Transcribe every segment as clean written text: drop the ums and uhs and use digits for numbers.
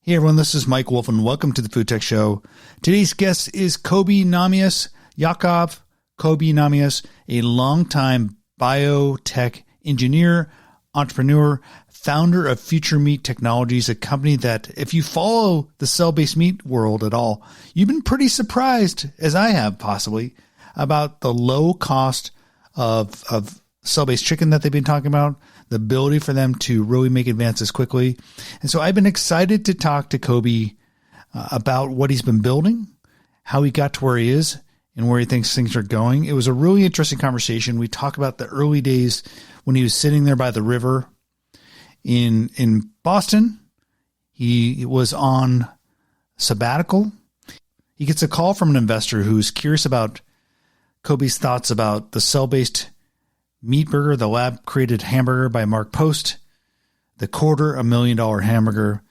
Hey everyone, this is Mike Wolf and welcome to the Food Tech Show. Today's guest is Koby Nahmias, Koby Nahmias, a longtime biotech engineer, entrepreneur, founder of Future Meat Technologies, a company that if you follow the cell-based meat world at all, you've been pretty surprised, as I have possibly, about the low cost of cell-based chicken that they've been talking about, the ability for them to really make advances quickly. And so I've been excited to talk to Koby about what he's been building, how he got to where he is, and where he thinks things are going. It was a really interesting conversation. We talk about the early days when he was sitting there by the river in Boston. He was on sabbatical. He gets a call from an investor who's curious about Koby's thoughts about the cell-based meat burger, the lab-created hamburger by Mark Post, the $250,000 hamburger.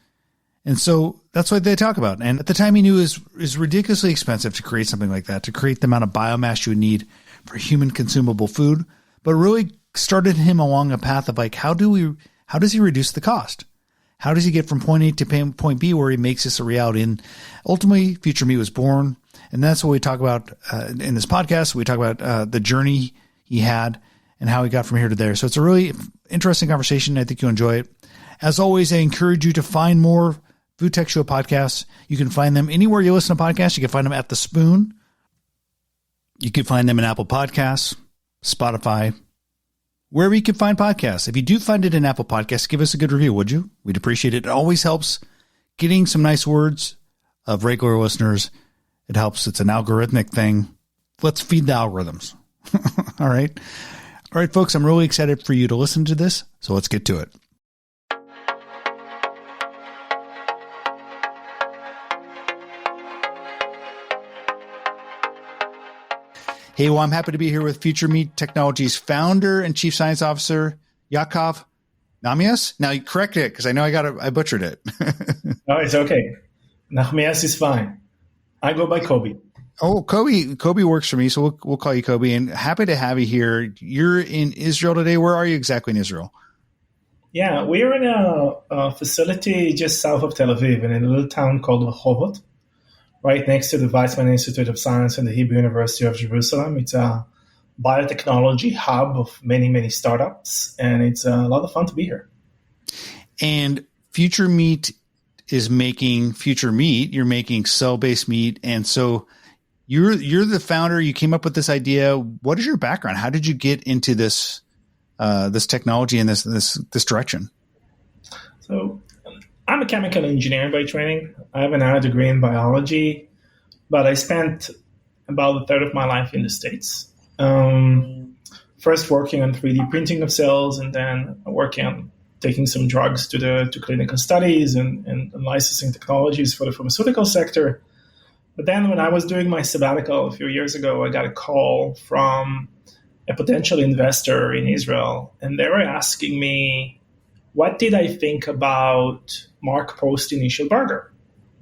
And so that's what they talk about. And at the time he knew it was ridiculously expensive to create something like that, to create the amount of biomass you would need for human consumable food, but really started him along a path of like, how does he reduce the cost? How does he get from point A to point B where he makes this a reality? And ultimately, Future Meat was born. And that's what we talk about in this podcast. We talk about the journey he had and how he got from here to there. So it's a really interesting conversation. I think you'll enjoy it. As always, I encourage you to find more Food Tech Show podcasts. You can find them anywhere you listen to podcasts. You can find them at The Spoon. You can find them in Apple Podcasts, Spotify, wherever you can find podcasts. If you do find it in Apple Podcasts, give us a good review, would you? We'd appreciate it. It always helps getting some nice words of regular listeners. It helps. It's an algorithmic thing. Let's feed the algorithms. All right. All right, folks, I'm really excited for you to listen to this, so let's get to it. Hey, well, I'm happy to be here with Future Meat Technologies founder and chief science officer, Nahmias. Now, you correct it, because I know I butchered it. No, it's okay. Nahmias is fine. I go by Koby. Oh, Koby works for me, so we'll call you Koby. And happy to have you here. You're in Israel today. Where are you exactly in Israel? Yeah, we're in a facility just south of Tel Aviv in a little town called Rehovot, right next to the Weizmann Institute of Science and the Hebrew University of Jerusalem. It's a biotechnology hub of many, many startups, and it's a lot of fun to be here. And Future Meat is making Future Meat. You're making cell-based meat, and so you're the founder. You came up with this idea. What is your background? How did you get into this technology and this direction? So I'm a chemical engineer by training. I have an honor degree in biology, but I spent about a third of my life in the States. First working on 3D printing of cells, and then working on taking some drugs to clinical studies and licensing technologies for the pharmaceutical sector. But then when I was doing my sabbatical a few years ago, I got a call from a potential investor in Israel, and they were asking me, what did I think about Mark Post's initial burger,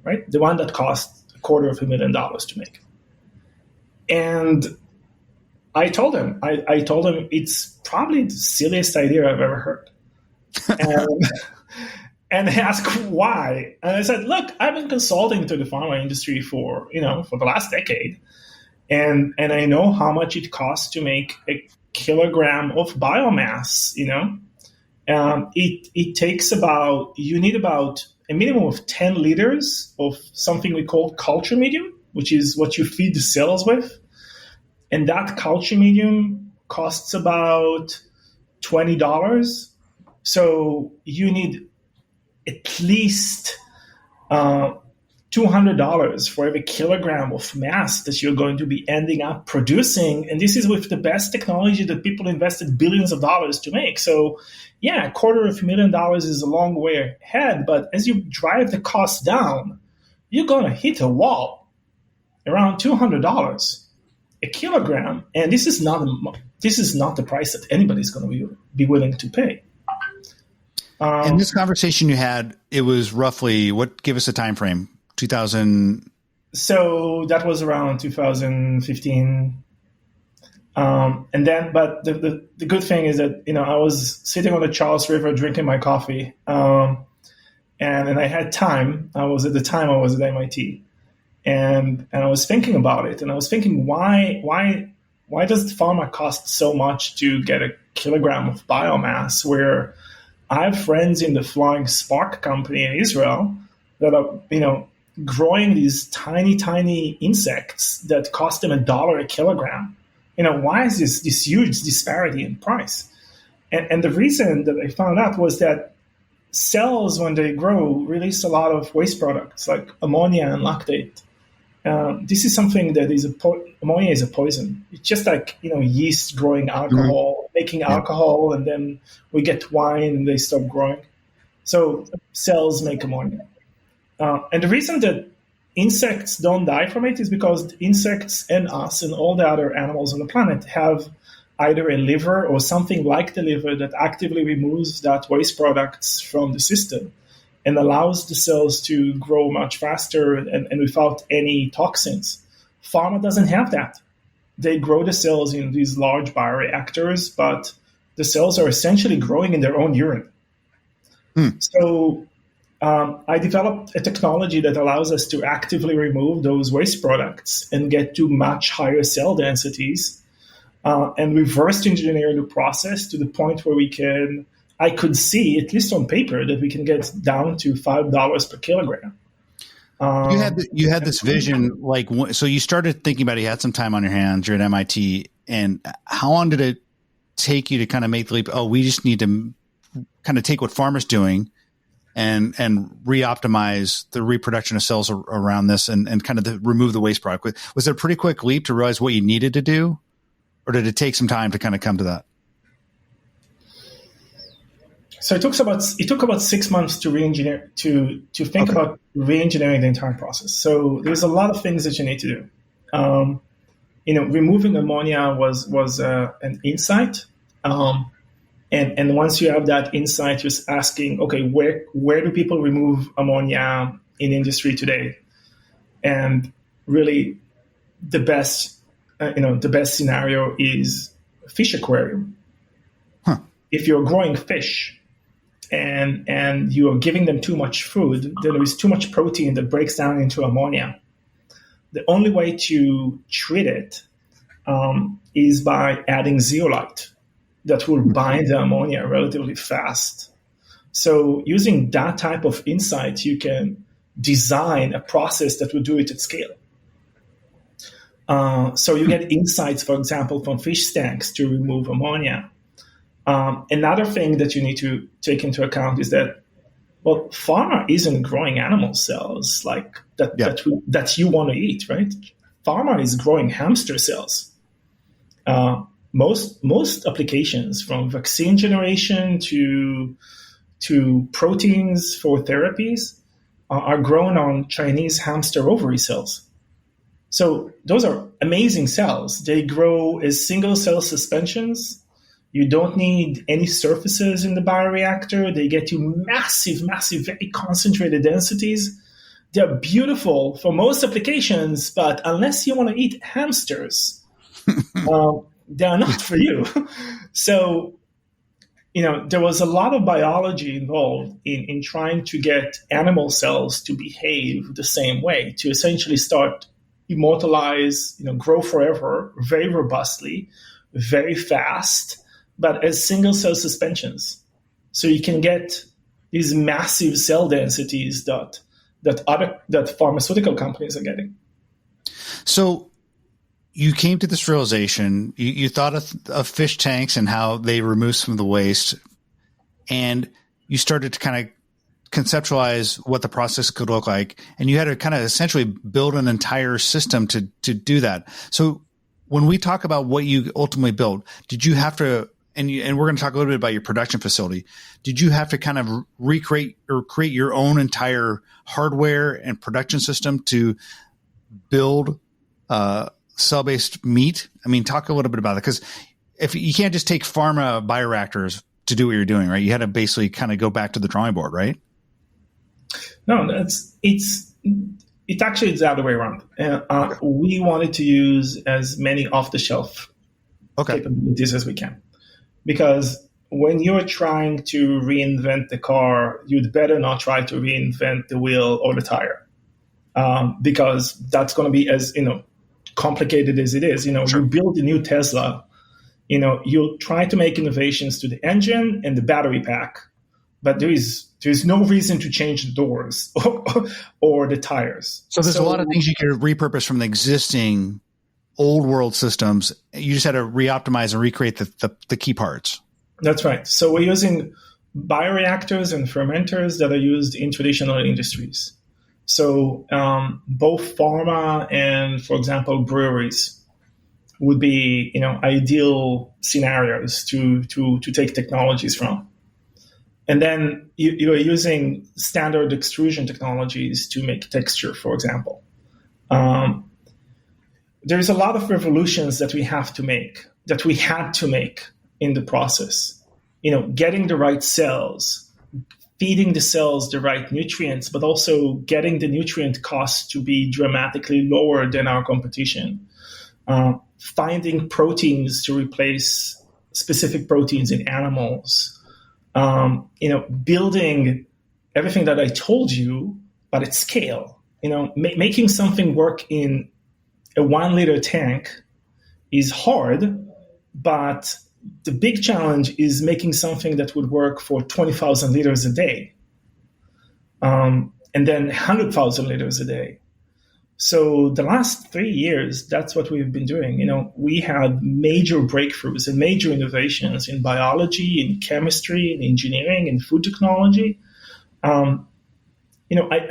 right? The one that cost $250,000 to make. And I told him it's probably the silliest idea I've ever heard. And they asked why. And I said, look, I've been consulting to the pharma industry for the last decade. And I know how much it costs to make a kilogram of biomass, It takes you need about a minimum of 10 liters of something we call culture medium, which is what you feed the cells with. And that culture medium costs about $20. So you need at least $200 for every kilogram of mass that you're going to be ending up producing. And this is with the best technology that people invested billions of dollars to make. So yeah, $250,000 is a long way ahead. But as you drive the cost down, you're going to hit a wall around $200 a kilogram. And this is not the price that anybody's going to be willing to pay. In this conversation you had, it was roughly, give us a time frame? 2000. So that was around 2015. But the good thing is that, I was sitting on the Charles River drinking my coffee. And and I had time. I was at MIT, and I was thinking about it, and I was thinking why does pharma cost so much to get a kilogram of biomass? Where I have friends in the Flying Spark company in Israel that are growing these tiny insects that cost them $1 a kilogram. Why is this huge disparity in price? And the reason that I found out was that cells, when they grow, release a lot of waste products like ammonia and lactate. This is something that is ammonia is a poison. It's just like yeast growing alcohol, making alcohol, and then we get wine and they stop growing. So cells make ammonia. And the reason that insects don't die from it is because insects and us and all the other animals on the planet have either a liver or something like the liver that actively removes that waste products from the system and allows the cells to grow much faster and without any toxins. Pharma doesn't have that. They grow the cells in these large bioreactors, but the cells are essentially growing in their own urine. So I developed a technology that allows us to actively remove those waste products and get to much higher cell densities, and reverse engineer the process to the point where I could see, at least on paper, that we can get down to $5 per kilogram. You had this vision, so you started thinking about it, you had some time on your hands, you're at MIT, and how long did it take you to kind of make the leap? Oh, we just need to kind of take what pharma's doing and re-optimize the reproduction of cells around this and kind of remove the waste product. Was it a pretty quick leap to realize what you needed to do, or did it take some time to kind of come to that? So it took about 6 months to re-engineer, to think about re-engineering the entire process. So there's a lot of things that you need to do. Removing ammonia was an insight. And once you have that insight, you're asking, okay, where do people remove ammonia in industry today? And really, the best scenario is a fish aquarium. If you're growing fish and you are giving them too much food, then there is too much protein that breaks down into ammonia. The only way to treat it is by adding zeolite that will bind the ammonia relatively fast. So using that type of insight, you can design a process that will do it at scale. So you get insights, for example, from fish tanks to remove ammonia. Another thing that you need to take into account is that, well, pharma isn't growing animal cells like that you want to eat, right? Pharma is growing hamster cells. Most applications, from vaccine generation to proteins for therapies, are grown on Chinese hamster ovary cells. So those are amazing cells. They grow as single cell suspensions. You don't need any surfaces in the bioreactor. They get you massive, very concentrated densities. They're beautiful for most applications, but unless you want to eat hamsters, they are not for you. So, there was a lot of biology involved in trying to get animal cells to behave the same way, to essentially start immortalize, grow forever, very robustly, very fast, but as single cell suspensions. So you can get these massive cell densities that pharmaceutical companies are getting. So you came to this realization, you thought of fish tanks and how they remove some of the waste, and you started to kind of conceptualize what the process could look like. And you had to kind of essentially build an entire system to do that. So when we talk about what you ultimately built, did you have to, and we're going to talk a little bit about your production facility, did you have to kind of recreate or create your own entire hardware and production system to build cell-based meat? I mean, talk a little bit about it, because if you can't just take pharma bioreactors to do what you're doing, right? You had to basically kind of go back to the drawing board, right? No, it's actually the other way around. Okay. We wanted to use as many off-the-shelf capabilities as we can, because when you're trying to reinvent the car, you'd better not try to reinvent the wheel or the tire, because that's going to be as complicated as it is. Sure. You build a new Tesla, you'll try to make innovations to the engine and the battery pack, but there's no reason to change the doors or the tires. So there's a lot of things you can repurpose from the existing old world systems. You just had to re-optimize and recreate the key parts. That's right. So we're using bioreactors and fermenters that are used in traditional industries. So both pharma and, for example, breweries would be ideal scenarios to take technologies from. And then you're using standard extrusion technologies to make texture, for example. There's a lot of revolutions that we had to make in the process. Getting the right cells, feeding the cells the right nutrients, but also getting the nutrient costs to be dramatically lower than our competition. Finding proteins to replace specific proteins in animals. Building everything that I told you, but at scale. Making something work in a 1 liter tank is hard, but the big challenge is making something that would work for 20,000 liters a day, and then 100,000 liters a day. So the last 3 years, that's what we've been doing. We had major breakthroughs and major innovations in biology, in chemistry, in engineering, in food technology. I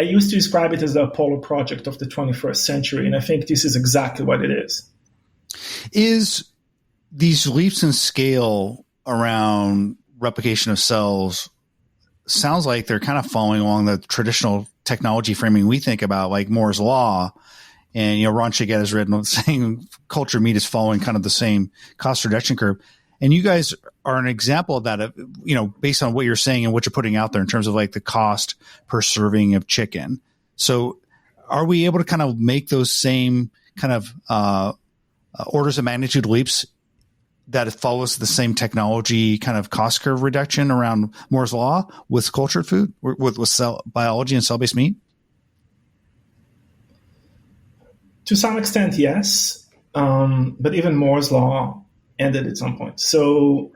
used to describe it as the Apollo project of the 21st century, and I think this is exactly what it is. Is these leaps in scale around replication of cells sounds like they're kind of following along the traditional technology framing we think about, like Moore's Law. And, Ron Chiget has written saying cultured meat is following kind of the same cost reduction curve. And you guys are an example of that, based on what you're saying and what you're putting out there in terms of like the cost per serving of chicken. So are we able to kind of make those same kind of orders of magnitude leaps that it follows the same technology kind of cost curve reduction around Moore's Law with cultured food, with cell biology and cell-based meat? To some extent, yes. But even Moore's Law ended at some point. So,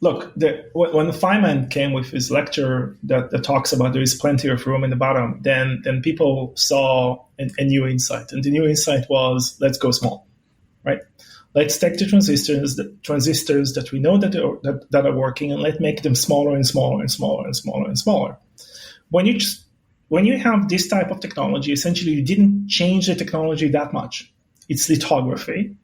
look, when Feynman came with his lecture that talks about there is plenty of room in the bottom, then people saw a new insight. And the new insight was, let's go small, right? Let's take the transistors that we know that are working, and let's make them smaller and smaller and smaller and smaller and smaller. When you have this type of technology, essentially you didn't change the technology that much. It's lithography,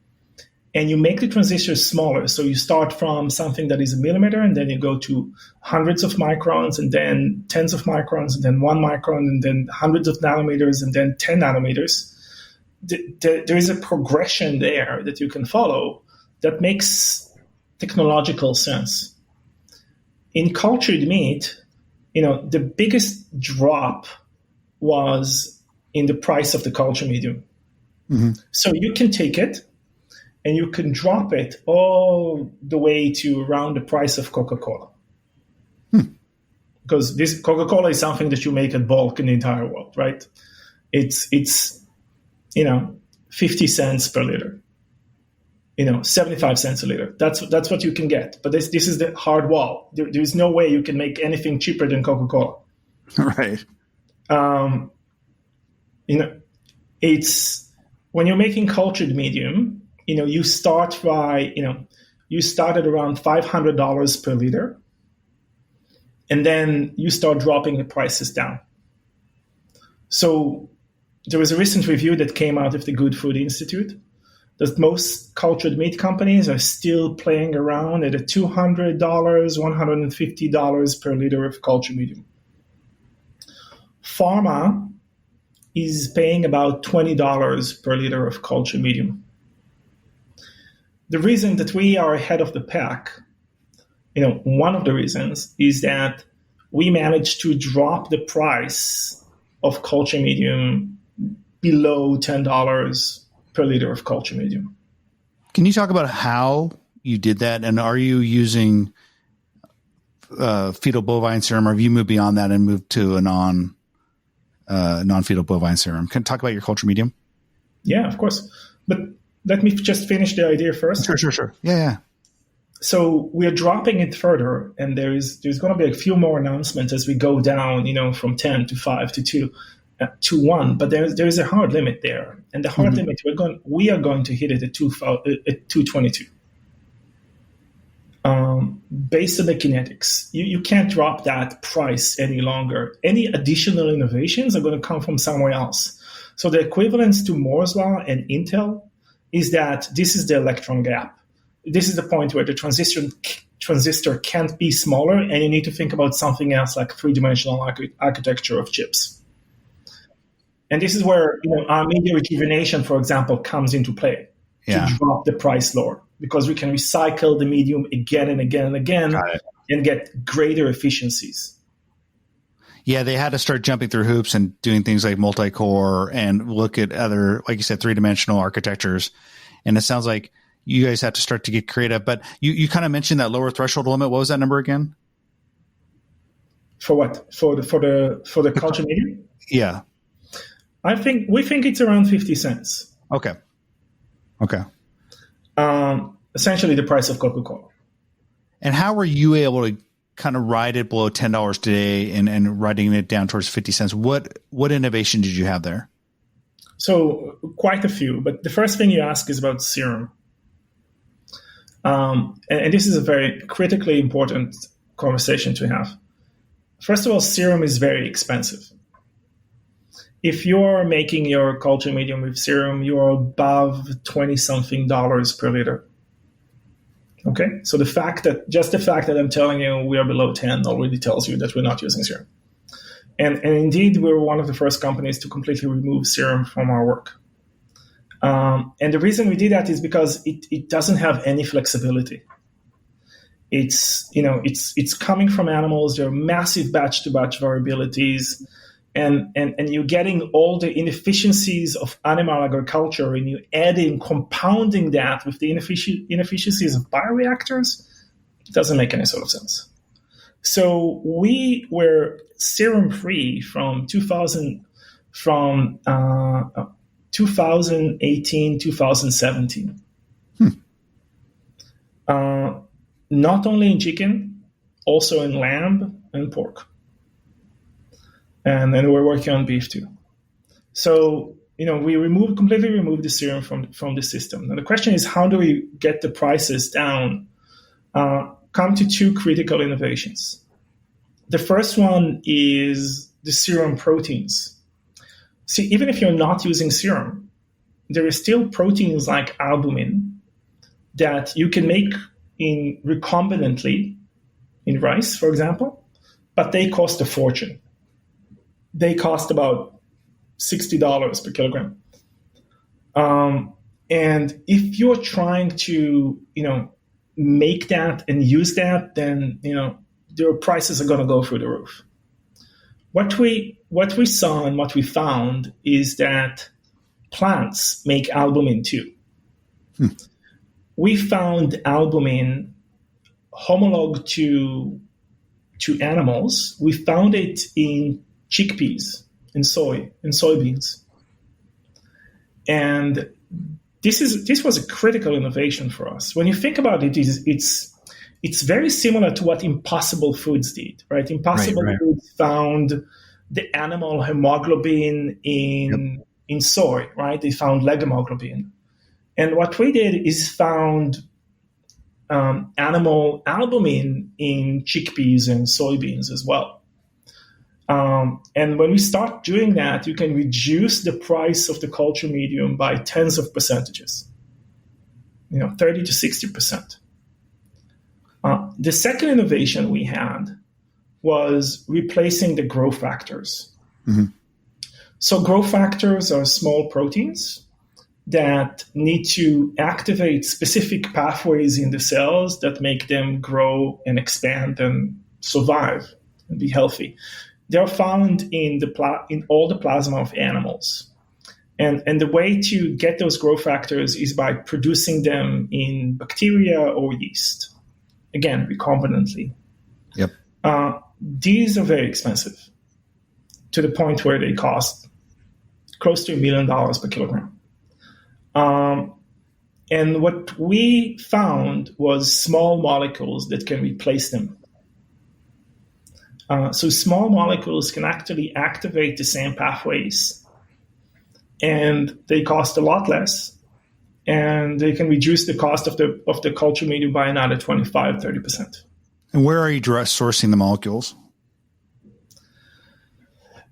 and you make the transistors smaller. So you start from something that is a millimeter, and then you go to hundreds of microns, and then tens of microns, and then 1 micron, and then hundreds of nanometers, and then 10 nanometers. There is a progression there that you can follow that makes technological sense. In cultured meat, the biggest drop was in the price of the culture medium. Mm-hmm. So you can take it and you can drop it all the way to around the price of Coca-Cola. Because this Coca-Cola is something that you make in bulk in the entire world, right? It's 50 cents per liter, 75 cents a liter. That's what you can get. But this is the hard wall. There's no way you can make anything cheaper than Coca-Cola. Right. It's when you're making cultured medium, you start by, you start at around $500 per liter, and then you start dropping the prices down. So there was a recent review that came out of the Good Food Institute that most cultured meat companies are still playing around at a $200, $150 per liter of cultured medium. Pharma is paying about $20 per liter of cultured medium. The reason that we are ahead of the pack, one of the reasons is that we managed to drop the price of culture medium below $10 per liter of culture medium. Can you talk about how you did that? And are you using fetal bovine serum, or have you moved beyond that and moved to a non-fetal bovine serum? Can you talk about your culture medium? Yeah, of course. But let me just finish the idea first. Sure. Yeah. So we're dropping it further, and there's going to be a few more announcements as we go down, from 10 to 5 to 2 to 1. But there's a hard limit there, and the hard limit we are going to hit it at 222. Based on the kinetics, you can't drop that price any longer. Any additional innovations are going to come from somewhere else. So the equivalence to Moore's law and Intel is that this is the electron gap. This is the point where the transistor can't be smaller, and you need to think about something else like three-dimensional architecture of chips. And this is where our media rejuvenation, for example, comes into play to drop the price lower, because we can recycle the medium again and again and again and get greater efficiencies. Yeah, they had to start jumping through hoops and doing things like multi-core and look at other, like you said, three-dimensional architectures. And it sounds like you guys have to start to get creative. But you kind of mentioned that lower threshold limit. What was that number again? For what? For the culture medium? Yeah. We think it's around 50 cents. Okay. Essentially the price of Coca-Cola. And how were you able to kind of ride it below $10 today and riding it down towards 50 cents? What innovation did you have there? So quite a few, but the first thing you ask is about serum. And this is a very critically important conversation to have. First of all, serum is very expensive. If you're making your culture medium with serum, you're above $20-something per liter. Okay, so the fact that I'm telling you we are below 10 already tells you that we're not using serum. And indeed, we were one of the first companies to completely remove serum from our work. And the reason we did that is because it doesn't have any flexibility. It's coming from animals. There are massive batch-to-batch variabilities. And you're getting all the inefficiencies of animal agriculture, and you add in compounding that with the inefficiencies of bioreactors. It doesn't make any sort of sense. So we were serum free from 2018, 2017. Not only in chicken, also in lamb and pork. And then we're working on beef too. So, we completely removed the serum from the system. Now the question is, how do we get the prices down? Come to two critical innovations. The first one is the serum proteins. See, even if you're not using serum, there is still proteins like albumin that you can make recombinantly in rice, for example, but they cost a fortune. They cost about $60 per kilogram. And if you're trying to, make that and use that, then, their prices are going to go through the roof. What we saw and what we found is that plants make albumin too. We found albumin homolog to animals. We found it in chickpeas, in soybeans. And this was a critical innovation for us. When you think about it, it's very similar to what Impossible Foods did, right? Impossible Foods found the animal hemoglobin in soy, right? They found leg hemoglobin. And what we did is found animal albumin in chickpeas and soybeans as well. And when we start doing that, you can reduce the price of the culture medium by tens of percentages, 30 to 60%. The second innovation we had was replacing the growth factors. Mm-hmm. So growth factors are small proteins that need to activate specific pathways in the cells that make them grow and expand and survive and be healthy. They're found in all the plasma of animals. And the way to get those growth factors is by producing them in bacteria or yeast. Again, recombinantly. Yep. These are very expensive, to the point where they cost close to $1 million per kilogram. And what we found was small molecules that can replace them. So small molecules can actually activate the same pathways, and they cost a lot less, and they can reduce the cost of the culture medium by another 25-30%. And where are you sourcing the molecules?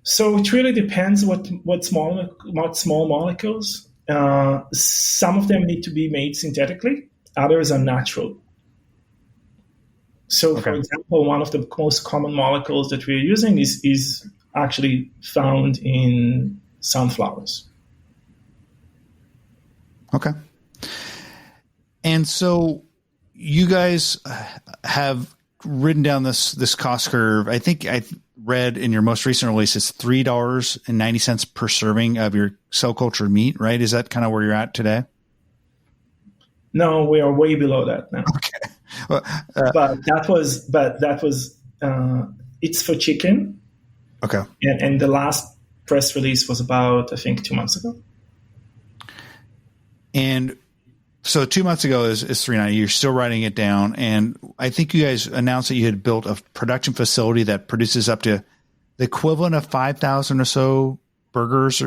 So it really depends what small molecules. Some of them need to be made synthetically. Others are natural. So, for example, one of the most common molecules that we're using is actually found in sunflowers. Okay. And so you guys have ridden down this cost curve. I think I read in your most recent release it's $3.90 per serving of your cell culture meat, right? Is that kind of where you're at today? No, we are way below that now. Okay. Well, but that was it's for chicken. Okay. And the last press release was about, I think, 2 months ago. And so 2 months ago is $3.90. You're still writing it down. And I think you guys announced that you had built a production facility that produces up to the equivalent of 5,000 or so burgers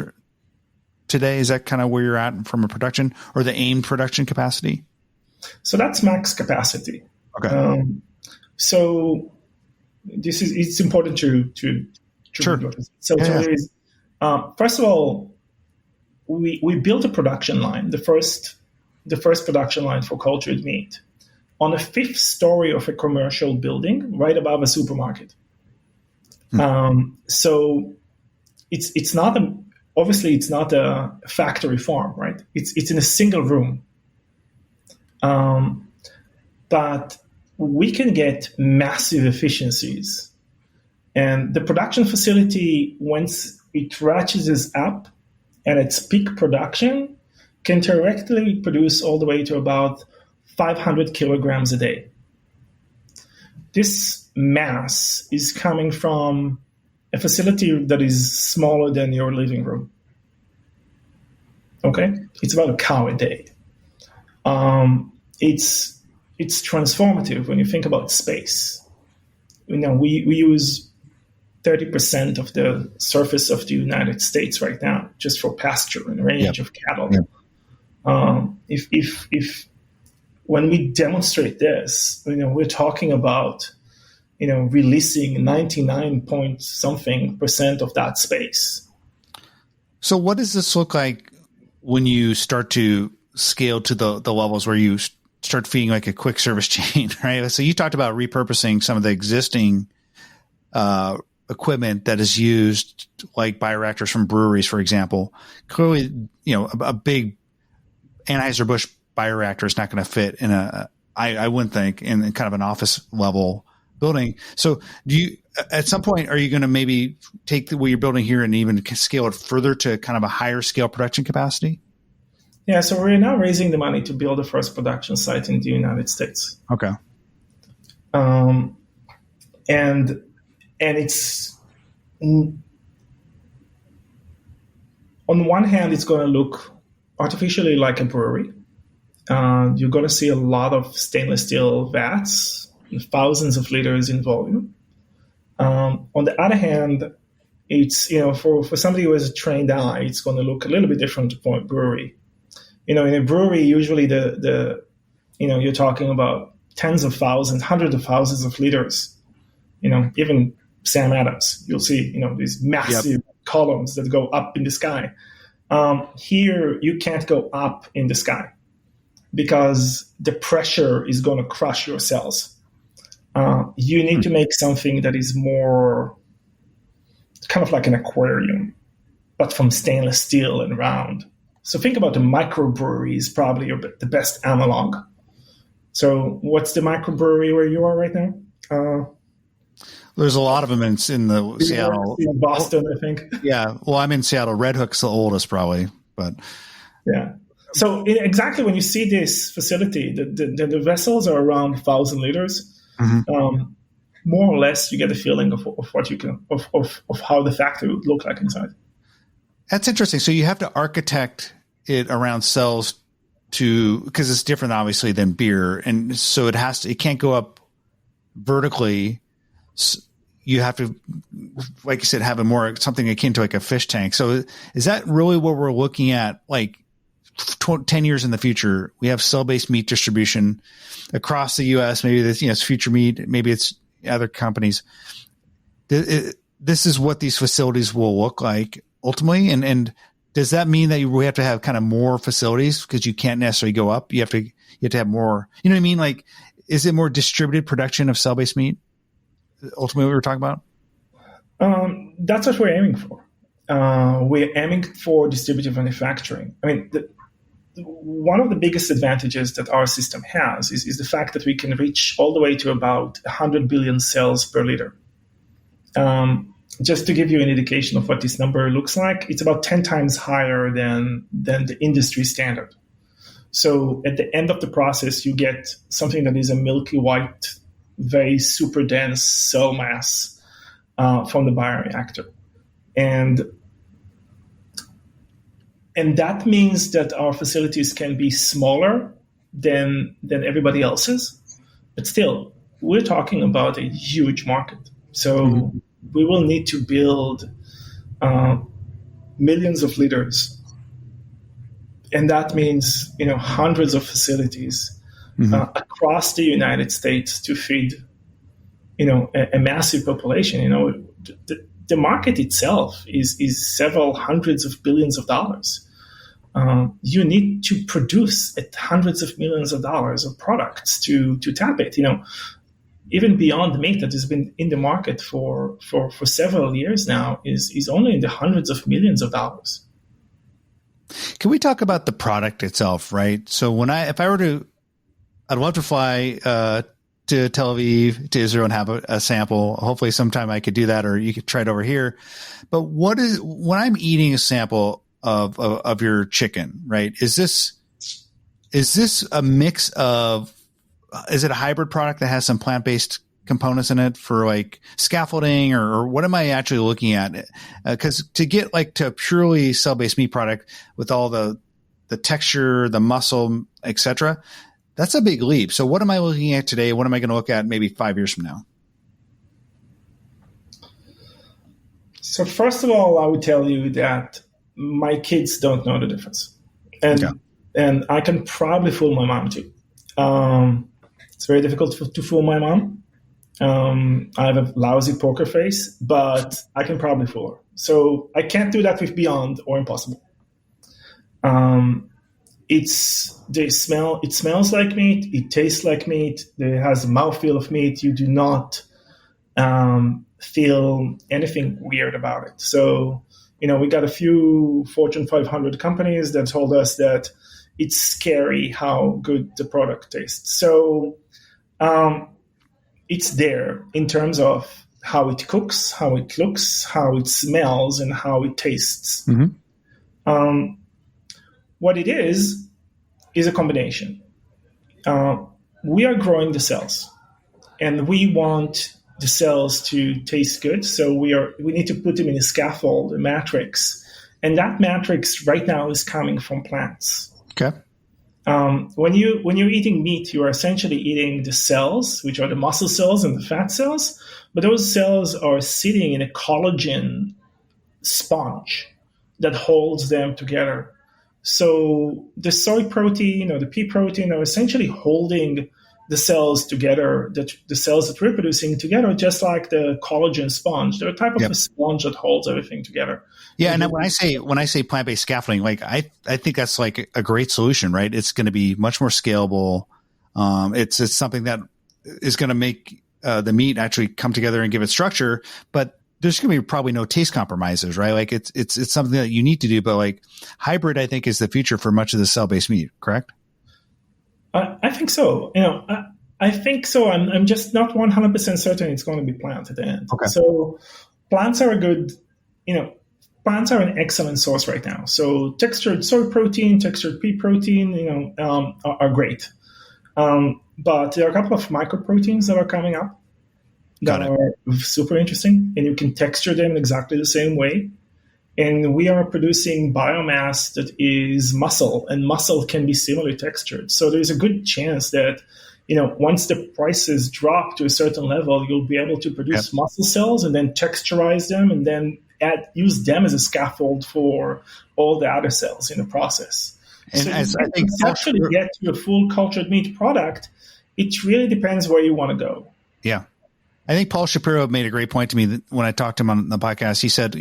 today. Is that kind of where you're at from a production or the aimed production capacity? So that's max capacity. Okay. So it's important to sure. So there is, first of all, we built a production line, the first production line for cultured meat, on the 5th story of a commercial building right above a supermarket. So it's not obviously it's not a factory farm, right? It's in a single room. But we can get massive efficiencies. And the production facility, once it ratchets up at its peak production, can theoretically produce all the way to about 500 kilograms a day. This mass is coming from a facility that is smaller than your living room. Okay? It's about a cow a day. It's transformative when you think about space. We use 30% of the surface of the United States right now just for pasture and range of cattle. If when we demonstrate this, we're talking about releasing 99 point something % of that space. So what does this look like when you start to scale to the levels where you start feeding like a quick service chain, right? So you talked about repurposing some of the existing equipment that is used, like bioreactors from breweries, for example. Clearly, a big Anheuser-Busch bioreactor is not going to fit in I wouldn't think, in kind of an office level building. So at some point, are you going to maybe take what you're building here and even scale it further to kind of a higher scale production capacity? Yeah, so we're now raising the money to build the first production site in the United States. Okay. And it's on one hand, it's going to look artificially like a brewery. You're going to see a lot of stainless steel vats, thousands of liters in volume. On the other hand, it's for somebody who has a trained eye, it's going to look a little bit different from a brewery. In a brewery, usually you're talking about tens of thousands, hundreds of thousands of liters. Even Sam Adams, you'll see, these massive columns that go up in the sky. Here, you can't go up in the sky because the pressure is going to crush your cells. You need to make something that is more kind of like an aquarium, but from stainless steel and round. So think about the microbrewery is probably the best analog. So what's the microbrewery where you are right now? There's a lot of them in the Seattle. In Boston, I think. Yeah. Well, I'm in Seattle. Red Hook's the oldest probably, but. Yeah. So exactly when you see this facility, the vessels are around 1,000 liters. Mm-hmm. more or less you get a feeling of what you can of how the factory would look like inside. That's interesting. So you have to architect it around cells because it's different obviously than beer, and so it can't go up vertically. You have to, like you said, have something akin to like a fish tank. So is that really what we're looking at? Like 10 years in the future, we have cell-based meat distribution across the U.S. Maybe it's Future Meat, maybe it's other companies. This is what these facilities will look like ultimately. And does that mean that we have to have kind of more facilities because you can't necessarily go up? You have to have more, you know what I mean? Like, is it more distributed production of cell-based meat? Ultimately, what we're talking about? That's what we're aiming for. We're aiming for distributed manufacturing. I mean, one of the biggest advantages that our system has is the fact that we can reach all the way to about 100 billion cells per liter. Just to give you an indication of what this number looks like, it's about 10 times higher than the industry standard. So at the end of the process, you get something that is a milky white, very super dense cell mass from the bioreactor. And that means that our facilities can be smaller than everybody else's, but still, we're talking about a huge market. So we will need to build millions of liters, and that means hundreds of facilities across the United States to feed a massive population. The market itself is several hundreds of billions of dollars. You need to produce at hundreds of millions of dollars of products to tap it. Even beyond meat that has been in the market for several years now is only in the hundreds of millions of dollars. Can we talk about the product itself, right? So I'd love to fly to Tel Aviv, to Israel, and have a sample. Hopefully sometime I could do that, or you could try it over here. But when I'm eating a sample of your chicken, right? Is this a mix of, is it a hybrid product that has some plant-based components in it for like scaffolding, or what am I actually looking at? Because to get like to a purely cell-based meat product with all the texture, the muscle, etc., that's a big leap. So what am I looking at today? What am I going to look at maybe 5 years from now? So first of all, I would tell you that my kids don't know the difference, and I can probably fool my mom too. It's very difficult to fool my mom. I have a lousy poker face, but I can probably fool her. So I can't do that with Beyond or Impossible. It smells like meat. It tastes like meat. It has a mouthfeel of meat. You do not feel anything weird about it. So, we got a few Fortune 500 companies that told us that it's scary how good the product tastes. So it's there in terms of how it cooks, how it looks, how it smells, and how it tastes. Mm-hmm. What it is a combination. We are growing the cells, and we want the cells to taste good. So we need to put them in a scaffold, a matrix, and that matrix right now is coming from plants. Okay. When you're eating meat, you are essentially eating the cells, which are the muscle cells and the fat cells, but those cells are sitting in a collagen sponge that holds them together. So the soy protein or the pea protein are essentially holding the cells together, the cells that we're producing together, just like the collagen sponge. They're a type of a sponge that holds everything together. Yeah, and when I say plant-based scaffolding, like I think that's like a great solution, right? It's going to be much more scalable. It's something that is going to make the meat actually come together and give it structure, but there's going to be probably no taste compromises, right? Like it's something that you need to do, but like hybrid, I think, is the future for much of the cell-based meat, correct? I think so. I think so. I'm just not 100% certain it's going to be plant at the end. Okay. So plants are plants are an excellent source right now. So textured soy protein, textured pea protein, are great. But there are a couple of microproteins that are coming up. that are super interesting, and you can texture them in exactly the same way. And we are producing biomass that is muscle, and muscle can be similarly textured. So there's a good chance that, once the prices drop to a certain level, you'll be able to produce muscle cells and then texturize them and then use them as a scaffold for all the other cells in the process. And so as I think actually get to a full cultured meat product, it really depends where you want to go. Yeah. I think Paul Shapiro made a great point to me when I talked to him on the podcast. He said,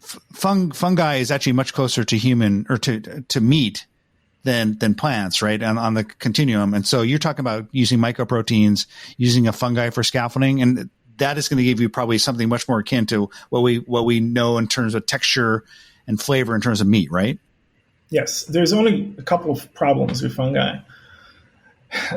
fungi is actually much closer to human or to meat than plants, right? On the continuum. And so you're talking about using mycoproteins, using a fungi for scaffolding, and that is going to give you probably something much more akin to what we know in terms of texture and flavor in terms of meat, right? Yes. There's only a couple of problems with fungi.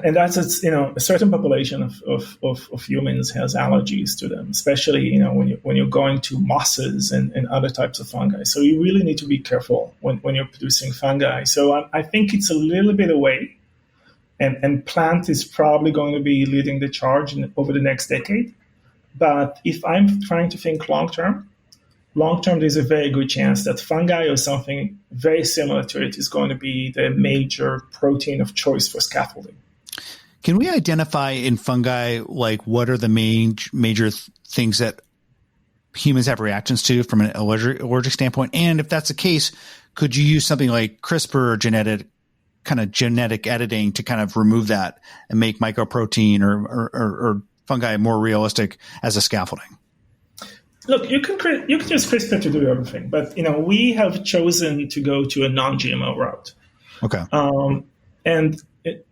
And that's, a certain population of humans has allergies to them, especially, when you're going to mosses and other types of fungi. So you really need to be careful when you're producing fungi. So I think it's a little bit away, and plant is probably going to be leading the charge over the next decade. But if I'm trying to think long-term, there's a very good chance that fungi or something very similar to it is going to be the major protein of choice for scaffolding. Can we identify in fungi, like, what are the major things that humans have reactions to from an allergic standpoint? And if that's the case, could you use something like CRISPR or genetic editing to kind of remove that and make mycoprotein or fungi more realistic as a scaffolding? Look, you can use CRISPR to do everything, but we have chosen to go to a non-GMO route. Okay. And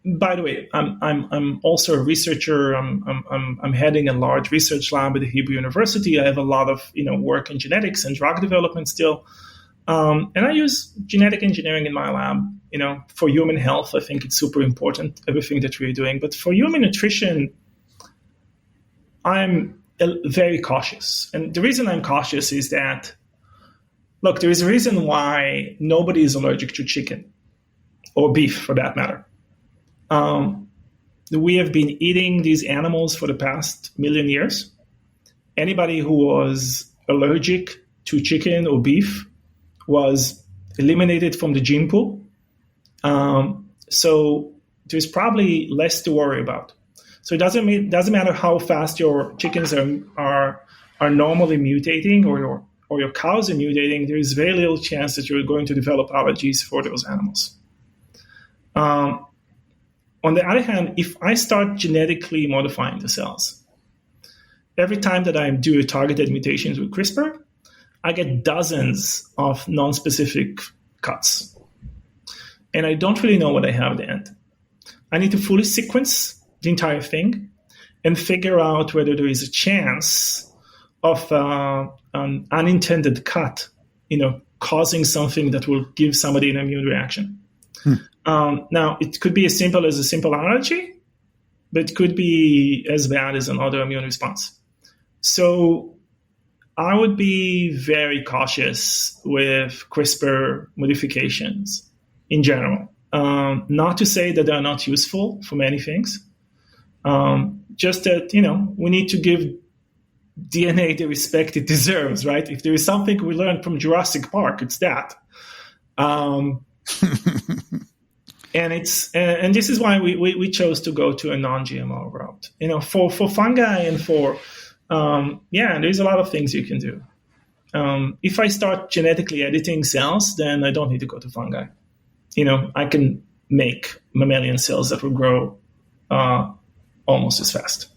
by the way, I'm also a researcher. I'm heading a large research lab at the Hebrew University. I have a lot of work in genetics and drug development still, and I use genetic engineering in my lab. For human health, I think it's super important, everything that we're doing. But for human nutrition, I'm very cautious. And the reason I'm cautious is that, look, there is a reason why nobody is allergic to chicken or beef, for that matter. We have been eating these animals for the past million years. Anybody who was allergic to chicken or beef was eliminated from the gene pool. So there's probably less to worry about. So it doesn't matter how fast your chickens are normally mutating or your cows are mutating. There is very little chance that you're going to develop allergies for those animals. On the other hand, if I start genetically modifying the cells, every time that I do targeted mutations with CRISPR, I get dozens of non-specific cuts. And I don't really know what I have at the end. I need to fully sequence the entire thing and figure out whether there is a chance of an unintended cut, causing something that will give somebody an immune reaction. Now, it could be as simple as a simple allergy, but it could be as bad as an autoimmune response. So I would be very cautious with CRISPR modifications in general. Not to say that they're not useful for many things. Just that, we need to give DNA the respect it deserves, right? If there is something we learned from Jurassic Park, it's that. And this is why we chose to go to a non-GMO route. For fungi and for there's a lot of things you can do. If I start genetically editing cells, then I don't need to go to fungi. I can make mammalian cells that will grow almost as fast.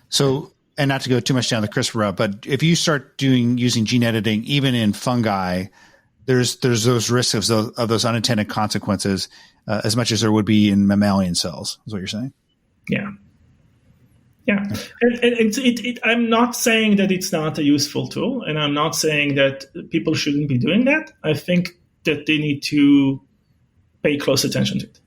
So, and not to go too much down the CRISPR route, but if you start using gene editing, even in fungi, there's those risks of those unintended consequences as much as there would be in mammalian cells, is what you're saying? Yeah. Yeah. And I'm not saying that it's not a useful tool, and I'm not saying that people shouldn't be doing that. I think that they need to pay close attention to it.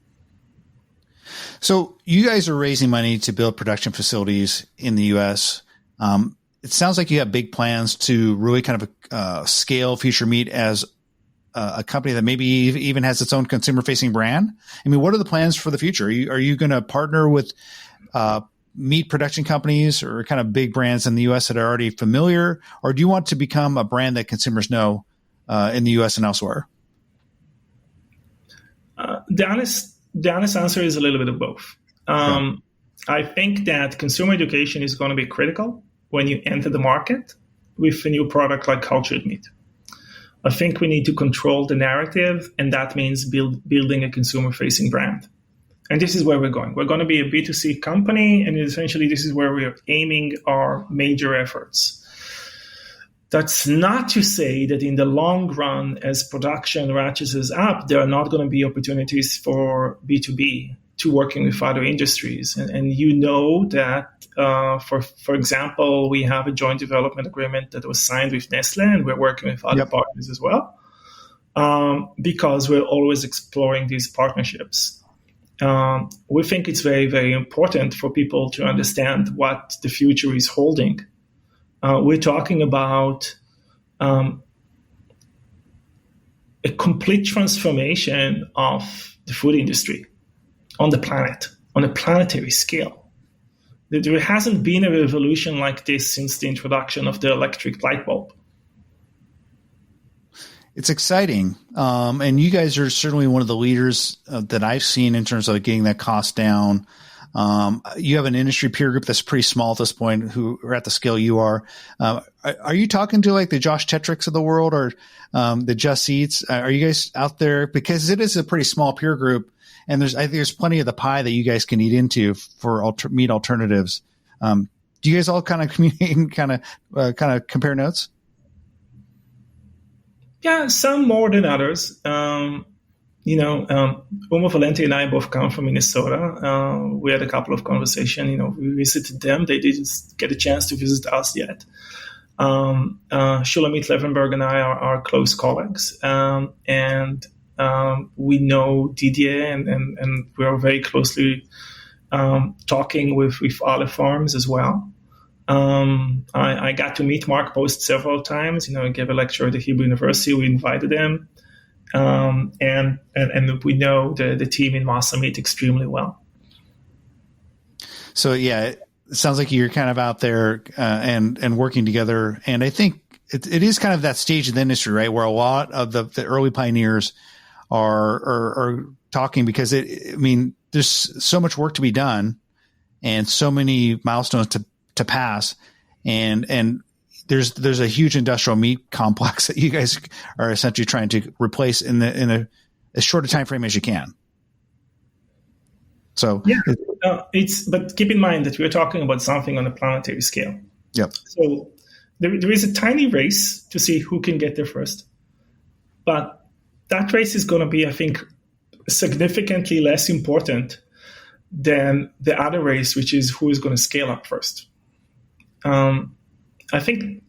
So you guys are raising money to build production facilities in the U.S. It sounds like you have big plans to really kind of scale Future Meat as a company that maybe even has its own consumer-facing brand. I mean, what are the plans for the future? Are you going to partner with meat production companies or kind of big brands in the U.S. that are already familiar, or do you want to become a brand that consumers know in the U.S. and elsewhere? The honest answer is a little bit of both. I think that consumer education is going to be critical when you enter the market with a new product like cultured meat. I think we need to control the narrative, and that means building a consumer-facing brand. And this is where we're going. We're going to be a B2C company, and essentially this is where we are aiming our major efforts. That's not to say that in the long run, as production ratchets up, there are not going to be opportunities for B2B to working with other industries. And you know that, for example, we have a joint development agreement that was signed with Nestle, and we're working with other partners as well, because we're always exploring these partnerships. We think it's very, very important for people to understand what the future is holding. We're talking about a complete transformation of the food industry on the planet, on a planetary scale. There hasn't been a revolution like this since the introduction of the electric light bulb. It's exciting. And you guys are certainly one of the leaders that I've seen in terms of getting that cost down. You have an industry peer group that's pretty small at this point who are at the scale you are. Are you talking to like the Josh Tetricks of the world or the Just Eats? Are you guys out there? Because it is a pretty small peer group, and I think there's plenty of the pie that you guys can eat into for meat alternatives. Do you guys all kind of communicate and kind of compare notes? Yeah, some more than others. Uma Valente and I both come from Minnesota. We had a couple of conversations. We visited them. They didn't get a chance to visit us yet. Shulamit Levenberg and I are close colleagues. And we know Didier, and we are very closely talking with other farms as well. I got to meet Mark Post several times. I gave a lecture at the Hebrew University. We invited him. And we know the team in Masa Meat extremely well. So, yeah, it sounds like you're kind of out there and working together. And I think it is kind of that stage of the industry, right, where a lot of the early pioneers are talking, because there's so much work to be done and so many milestones to pass. And there's a huge industrial meat complex that you guys are essentially trying to replace in as short a time frame as you can. So yeah, but keep in mind that we're talking about something on a planetary scale. Yep. So there is a tiny race to see who can get there first, but that race is going to be, I think, significantly less important than the other race, which is who is going to scale up first. I think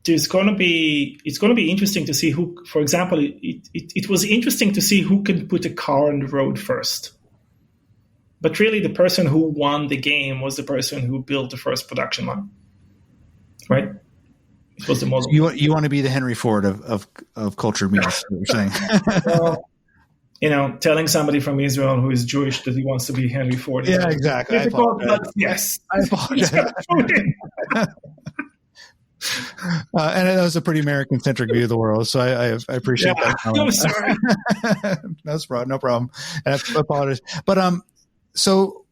it's going to be interesting to see who, for example, it was interesting to see who can put a car on the road first. But really the person who won the game was the person who built the first production line, right? It was the model. You want to be the Henry Ford of cultured meats, what you're saying. Well, telling somebody from Israel who is Jewish that he wants to be Henry Ford. Yeah, exactly. Yes. I apologize. And that was a pretty American-centric view of the world, so I appreciate that. I'm sorry. No problem. I apologize. But so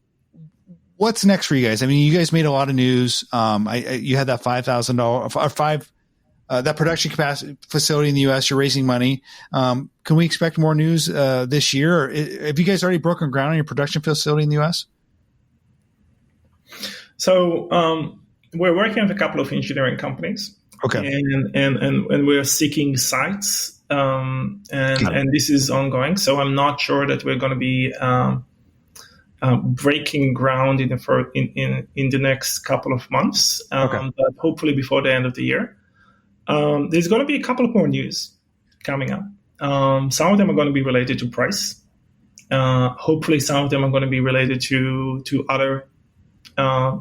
what's next for you guys? I mean, you guys made a lot of news. You had that $5,000 that production capacity facility in the U.S. You're raising money. Can we expect more news this year? Or have you guys already broken ground on your production facility in the U.S.? So we're working with a couple of engineering companies. Okay. And we're seeking sites, and this is ongoing. So I'm not sure that we're going to be breaking ground in the next couple of months, but hopefully before the end of the year. There's going to be a couple of more news coming up. Some of them are going to be related to price. Hopefully some of them are going to be related to other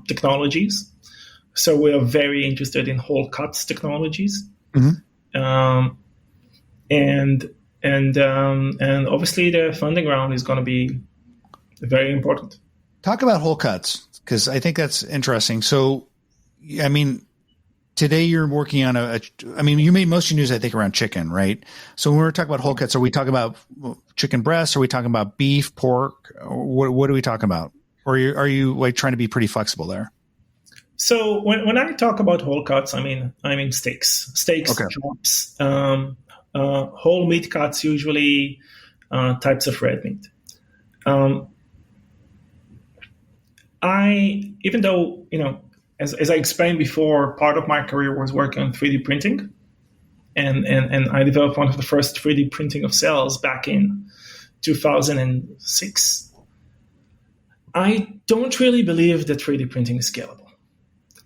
technologies. So we are very interested in whole cuts technologies. Mm-hmm. And obviously the funding round is going to be very important. Talk about whole cuts. because I think that's interesting. So, I mean, today you're working on you made most of your news, I think, around chicken, right? So when we're talking about whole cuts, are we talking about chicken breasts? Are we talking about beef, pork? What are we talking about? Or are you like trying to be pretty flexible there? So when I talk about whole cuts, I mean steaks, okay. Chops, whole meat cuts, usually types of red meat. Even though, as I explained before, part of my career was working on 3D printing, and I developed one of the first 3D printing of cells back in 2006. I don't really believe that 3D printing is scalable.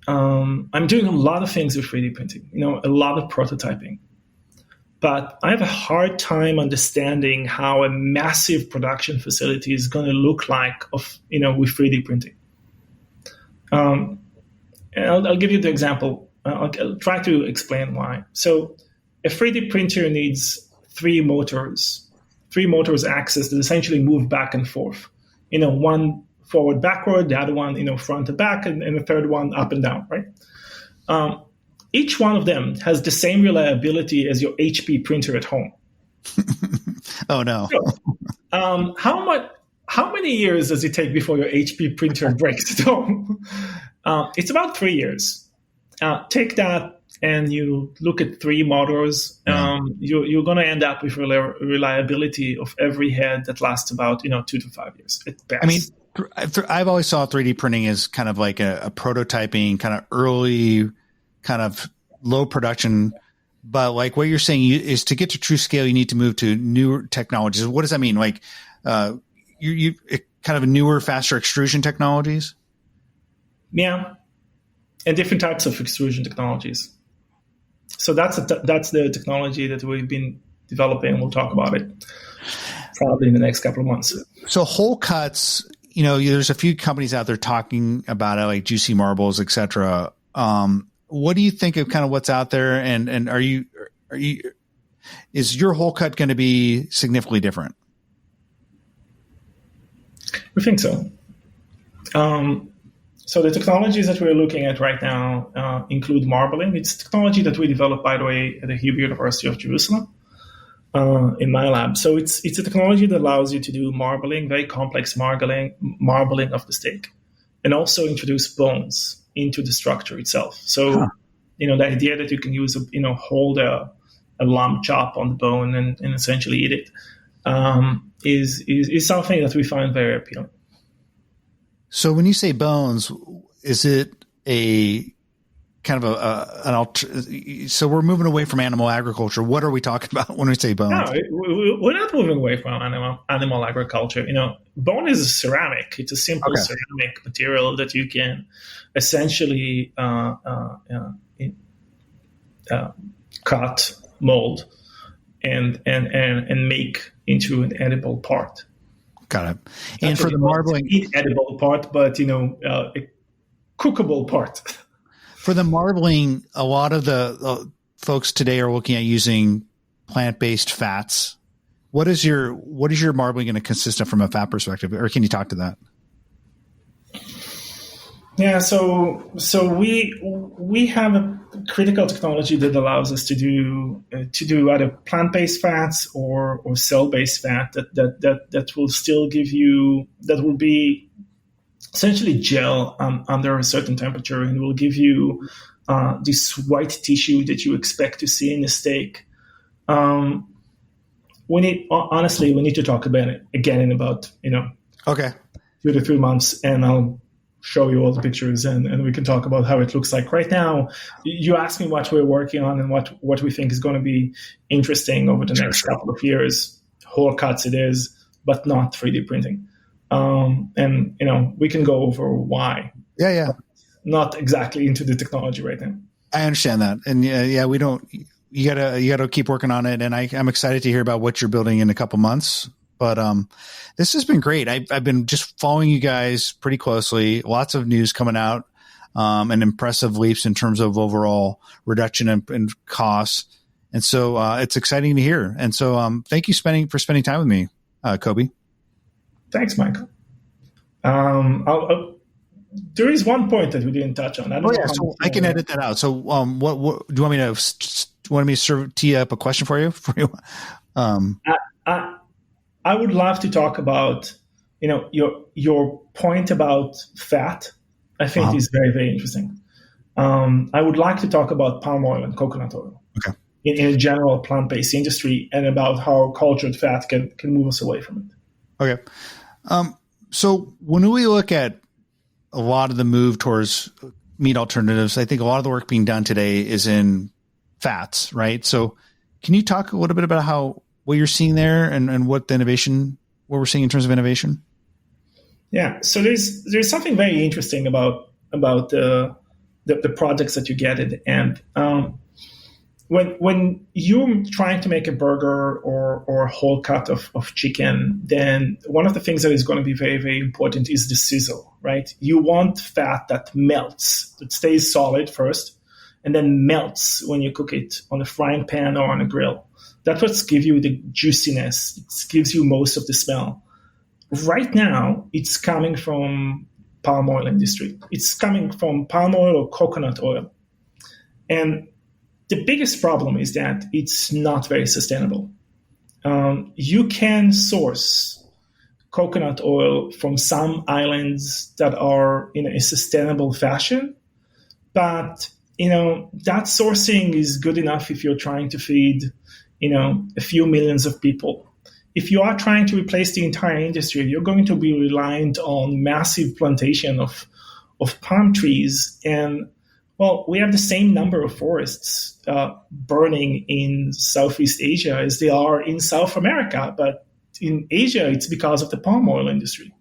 I'm doing a lot of things with 3D printing, a lot of prototyping. But I have a hard time understanding how a massive production facility is going to look like with 3D printing. And I'll give you the example. I'll try to explain why. So a 3D printer needs three motors axes that essentially move back and forth. One forward, backward, the other one, front and back, and the third one up and down, right? Each one of them has the same reliability as your HP printer at home. Oh, no. So, how many years does it take before your HP printer breaks at home? It's about 3 years. Take that and you look at three motors. You're going to end up with reliability of every head that lasts about 2 to 5 years at best. I mean, I've always saw 3D printing as kind of like a prototyping, kind of early, kind of low production. But like what you're saying is to get to true scale, you need to move to newer technologies. What does that mean? Like you kind of newer, faster extrusion technologies? Yeah, and different types of extrusion technologies. So that's the technology that we've been developing. We'll talk about it probably in the next couple of months. So whole cuts, there's a few companies out there talking about it, like Juicy Marbles, et cetera. What do you think of kind of what's out there? And is your whole cut going to be significantly different? We think so. So the technologies that we're looking at right now include marbling. It's technology that we developed, by the way, at the Hebrew University of Jerusalem in my lab. So it's a technology that allows you to do marbling, very complex marbling of the steak, and also introduce bones into the structure itself. So, the idea that you can use, hold a lamb chop on the bone and essentially eat it is something that we find very appealing. So when you say bones, is it a kind of so we're moving away from animal agriculture. What are we talking about when we say bones? No, we're not moving away from animal agriculture. Bone is a ceramic. It's a simple ceramic material that you can essentially cut, mold, and make into an edible part. Got it. And for the marbling, edible part, but a cookable part. For the marbling, a lot of the folks today are looking at using plant-based fats. What is your marbling going to consist of from a fat perspective, or can you talk to that? Yeah, so we have a critical technology that allows us to do either plant-based fats or cell-based fat that will still give you, that will be essentially gel under a certain temperature and will give you this white tissue that you expect to see in a steak. We need to talk about it again in about 2 to 3 months, and I'll show you all the pictures and we can talk about how it looks like. Right now, you asked me what we're working on and what we think is going to be interesting over the next couple of years. Whole cuts it is, but not 3D printing. And we can go over why. Yeah. Not exactly into the technology right now. I understand that. And we don't, you gotta keep working on it. And I'm excited to hear about what you're building in a couple months. But this has been great. I've been just following you guys pretty closely. Lots of news coming out, and impressive leaps in terms of overall reduction in costs. And so it's exciting to hear. And so thank you for spending time with me, Koby. Thanks, Michael. there is one point that we didn't touch on. I don't know how so much I can more- edit that out. So, what do you want me to tee up a question for you? I would love to talk about, your point about fat. I think is very, very interesting. I would like to talk about palm oil and coconut oil in a general plant-based industry, and about how cultured fat can move us away from it. Okay. So when we look at a lot of the move towards meat alternatives, I think a lot of the work being done today is in fats, right? So can you talk a little bit about what you're seeing there and what we're seeing in terms of innovation? Yeah. So there's something very interesting about the projects that you get in. And when you're trying to make a burger or a whole cut of chicken, then one of the things that is going to be very, very important is the sizzle, right? You want fat that melts, that stays solid first, and then melts when you cook it on a frying pan or on a grill. That's what gives you the juiciness. It gives you most of the smell. Right now, it's coming from palm oil industry. It's coming from palm oil or coconut oil. And the biggest problem is that it's not very sustainable. You can source coconut oil from some islands that are in a sustainable fashion, but that sourcing is good enough if you're trying to feed a few millions of people. If you are trying to replace the entire industry, you're going to be reliant on massive plantation of palm trees. And, well, we have the same number of forests burning in Southeast Asia as they are in South America. But in Asia, it's because of the palm oil industry.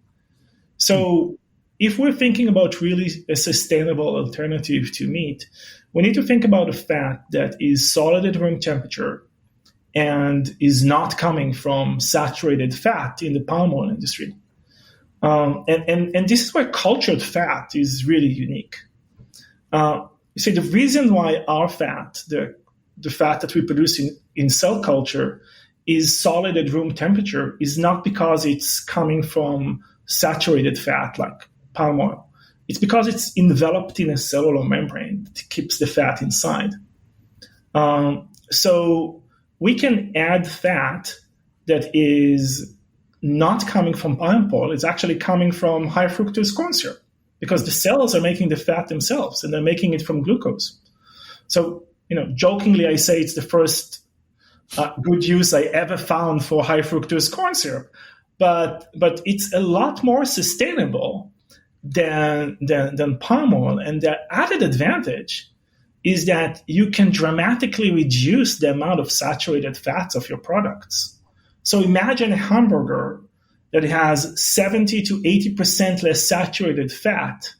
So if we're thinking about really a sustainable alternative to meat, we need to think about a fat that is solid at room temperature and is not coming from saturated fat in the palm oil industry. And this is where cultured fat is really unique. See, the reason why our fat, the fat that we produce in cell culture, is solid at room temperature is not because it's coming from saturated fat like palm oil. It's because it's enveloped in a cellular membrane that keeps the fat inside. So we can add fat that is not coming from palm oil. It's actually coming from high fructose corn syrup, because the cells are making the fat themselves, and they're making it from glucose. So, jokingly, I say it's the first good use I ever found for high fructose corn syrup, but it's a lot more sustainable than palm oil. And the added advantage is that you can dramatically reduce the amount of saturated fats of your products. So imagine a hamburger that has 70 to 80% less saturated fat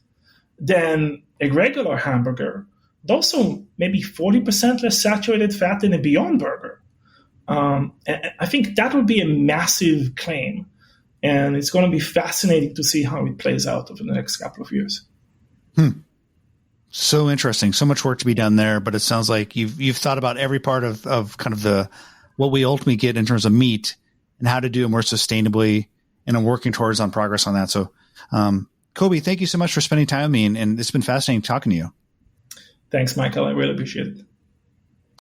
than a regular hamburger, but also maybe 40% less saturated fat than a Beyond Burger. And I think that would be a massive claim, and it's going to be fascinating to see how it plays out over the next couple of years. So interesting. So much work to be done there, but it sounds like you've thought about every part of kind of what we ultimately get in terms of meat and how to do it more sustainably, and I'm working towards on progress on that. So, Koby, thank you so much for spending time with me, and it's been fascinating talking to you. Thanks, Michael. I really appreciate it.